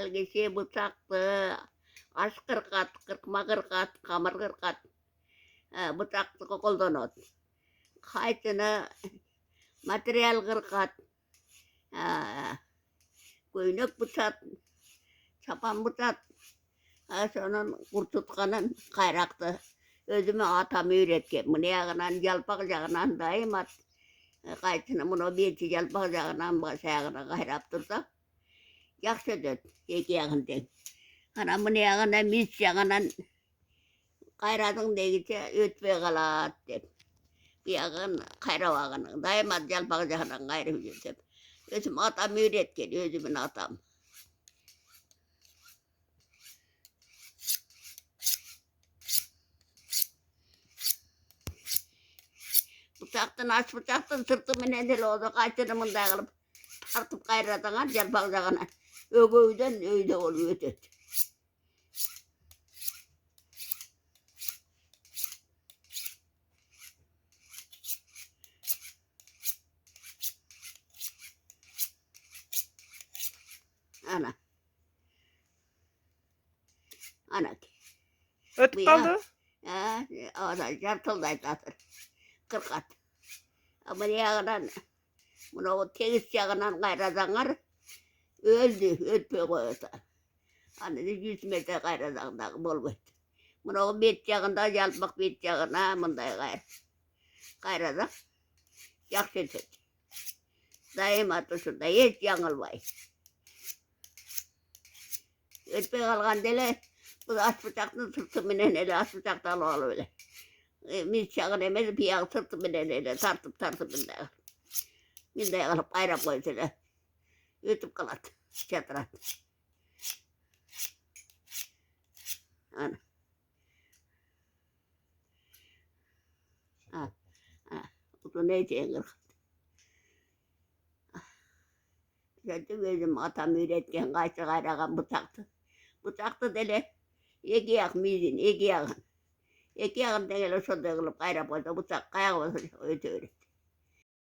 Әлгіше бытақты аш қырқат, қырқма қырқат, қамыр қырқат, бытақты қолданады. Қайтыны материал қырқат, көйнек бытат, çapan bıçak, sonun kurtutkanın kayraktı. Özüme atam öğretken, bunu yağınan, yalpak yağınan daima kaytını bunu bir yalpak yağınan başayağına kayrap dursa, yakşı döt, iki yağından. Ana bunu yağınan, mis yağınan kayradın deyince ötmeye kalat deyip. Bir yağın kayra vağının, daima yalpak yağınan kayrı hücret. Özüm atam öğretken, özümün atam. Bıçaktın aç bıçaktın sırtımın endeli oldu kaçırımın dağılıp tartıp kayradığın jalpakcağına ögöyden öyde oluyor ötet. Ana. Ana ki. Ötüp kaldı. O da jartıldaydı atır. Kırkat. Ama yağından bunu o teğiz yağından kayradığınlar öldü, ötmeye koyuyordu. Hani 100 metre kayradığında bol koydu. Bunu o bet yağında yalpak bet yağına mınday kayradı. Yakşı ötedi. Daima tuşunda hiç yanılmayın. Ötmeye kalkan dele, bu da aç bıçaktın sırtımından ele aç bıçakta alı öyle. Mis yağın emez bir yağ sırtımından ele tartıp bindağır. Bindağır alıp kayrap koyusuyla. Ötüp kalat, çatırat. Ana. Bu ne diyeyim kırk. Zaten özüm atam öğretken kaçı kayragan bıçaktı. Bıçaktı dele. İki yağ mizin, iki yağın. İki yağın dengeli şurada kılıp kayrap koydu. Bıçak kayağı ötüyor.